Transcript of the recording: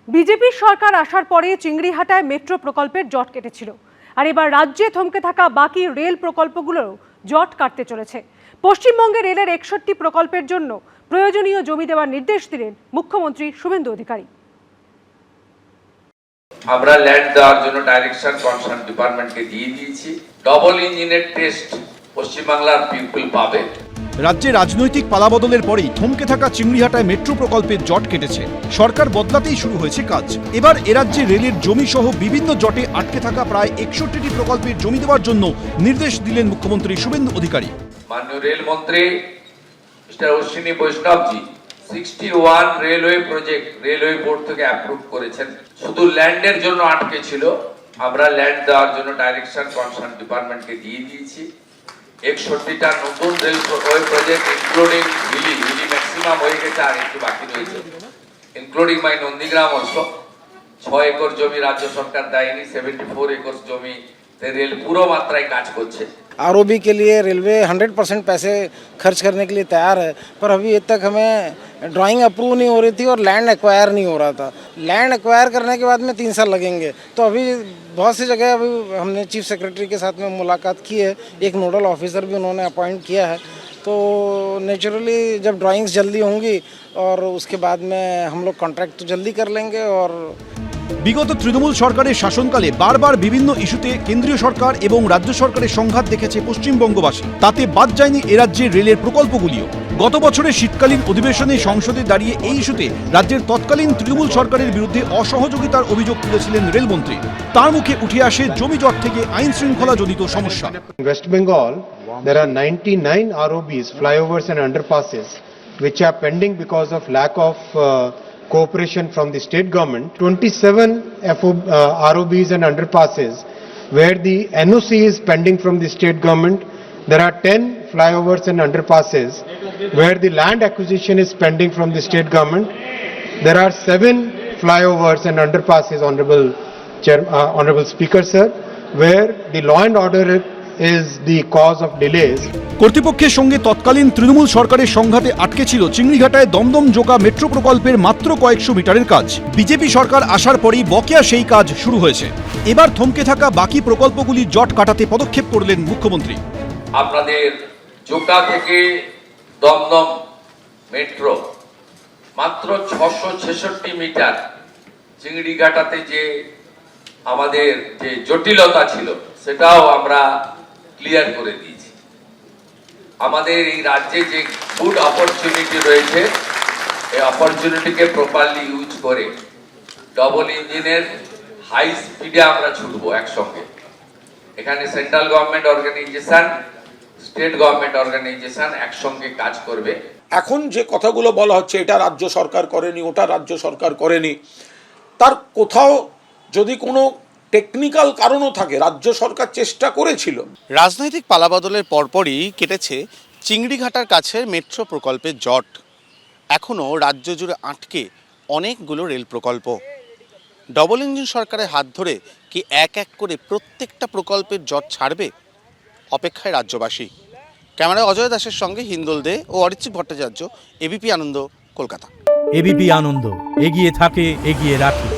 বিজেপির সরকার আসার পরে চিংড়িহাটায় মেট্রো প্রকল্পের জট কেটেছিল, আর এবার রাজ্যে থমকে থাকা বাকি রেল প্রকল্পগুলোও জট কাটতে চলেছে। পশ্চিমবঙ্গে রেলের 61টি প্রকল্পের জন্য প্রয়োজনীয় জমি দেওয়ার নির্দেশ দিলেন মুখ্যমন্ত্রী শুভেন্দু অধিকারী। আমরা ল্যান্ড দেওয়ার জন্য ডাইরেকশন কনসার্ন ডিপার্টমেন্টকে দিয়ে দিয়েছি। ডবল ইঞ্জিনের টেস্ট পশ্চিমবাংলার পিপল পাবে। রাজ্যে রাজনৈতিক পালাবদলের পরেই থমকে থাকা চিংড়িহাটায় মেট্রো প্রকল্পের জট কেটেছে। সরকার বদলাতেই শুরু হয়েছে কাজ। এবার এরাজ্যে রেলের জমি সহ বিভিন্ন জটে আটকে থাকা প্রায় 61টি প্রকল্পের জমি দেওয়ার জন্য নির্দেশ দিলেন মুখ্যমন্ত্রী শুভেন্দু অধিকারী। মাননীয় রেলমন্ত্রী mister Ashwini Vaishnavji 61 railway project railway board থেকে অ্যাপ্রুভ করেছেন। শুধু ল্যান্ডের জন্য আটকে ছিল, আমরা ল্যান্ড দেওয়ার জন্য ডাইরেকশন কনসার্ন ডিপার্টমেন্টকে দিয়ে দিয়েছি। 61টা নতুন railway project including Hili maximum হয়ে গেছে, আর একটু বাকি রয়েছে, including my Nandigram also. 6 acre জমি রাজ্য সরকার দেয়নি, 74 একর জমি रेल पूरा मात्राएं काज করছে। आरओबी के लिए रेलवे 100% पैसे खर्च करने के लिए तैयार है, पर अभी तक हमें ड्राइंग अप्रूव नहीं हो रही थी और लैंड एक्वायर नहीं हो रहा था। लैंड एक्वायर करने के बाद में 3 साल लगेंगे। तो अभी बहुत सी जगह अभी हमने चीफ सेक्रेटरी के साथ में मुलाकात की है, एक नोडल ऑफिसर भी उन्होंने अपॉइंट किया है। तो नेचुरली जब ड्राइंग्स जल्दी होंगी और उसके बाद में हम लोग कॉन्ट्रैक्ट तो जल्दी कर लेंगे। और বিগত তৃণমূল সরকারের শাসনকালে বারবার বিভিন্ন ইস্যুতে কেন্দ্রীয় সরকার এবং রাজ্য সরকারের সংঘাত দেখেছে পশ্চিমবঙ্গবাসী। তাতে বাদ যায়নি এ রাজ্যের রেলের প্রকল্পগুলিও। গত বছরের শীতকালীন অধিবেশনে সংসদে দাঁড়িয়ে এই ইস্যুতে রাজ্যের তৎকালীন তৃণমূল সরকারের বিরুদ্ধে অসহযোগিতার অভিযোগ তুলেছিলেন রেলমন্ত্রী। তার মুখে উঠে আসে জমি জট থেকে আইন শৃঙ্খলা জনিত সমস্যা। West Bengal, there are 99 ROBs, flyovers and underpasses, which are pending because of lack of cooperation from the state government. 27 ROBs and underpasses where the NOC is pending from the state government. There are 10 flyovers and underpasses where the land acquisition is pending from the state government. There are 7 flyovers and underpasses, Honorable Speaker sir, where the law and order is the cause of delays. কর্তৃপক্ষের সঙ্গে তৎকালীন তৃণমূল সরকারের সংঘাতে আটকে ছিল চিংড়িঘাটায় Dumdum Joka metro প্রকল্পের মাত্র কয়েকশো মিটারের কাজ। বিজেপি সরকার আসার পরেই বকেয়া সেই কাজ শুরু হয়েছে। এবার থমকে থাকা বাকি প্রকল্পগুলি জট কাটাতে পদক্ষেপ করলেন মুখ্যমন্ত্রী। আপনাদের জোকা থেকে দমদম মেট্রো মাত্র 666 মিটার। চিংড়িঘাটাতে যে আমাদের যে জটিলতা ছিল সেটাও আমরা ক্লিয়ার করে দিয়েছি। আমাদের এই রাজ্যে যে গুড অপরচুনিটি রয়েছে, এই অপরচুনিটিকে প্রপারলি ইউজ করে ডবল ইঞ্জিনের হাই স্পিডে আমরা ছুটবো একসঙ্গে। এখানে central government organisation, state government organisation একসঙ্গে কাজ করবে। এখন যে কথাগুলো বলা হচ্ছে এটা রাজ্য সরকার করেনি, ওটা রাজ্য সরকার করেনি, তার কোথাও যদি কোনো টেকনিক্যাল কারণও থাকে, রাজ্য সরকার চেষ্টা করেছিল। রাজনৈতিক পালাবদলের পরপরই কেটেছে চিংড়িঘাটার কাছে মেট্রো প্রকল্পের জট। এখনও রাজ্য জুড়ে আটকে অনেকগুলো রেল প্রকল্প। ডবল ইঞ্জিন সরকারের হাত ধরে কি এক এক করে প্রত্যেকটা প্রকল্পের জট ছাড়বে? অপেক্ষায় রাজ্যবাসী। ক্যামেরায় অজয় দাসের সঙ্গে হিন্দোল দে ও অরিত্রিক ভট্টাচার্য, এবিপি আনন্দ, কলকাতা। এবিপি আনন্দ, এগিয়ে থাকে, এগিয়ে রাখে।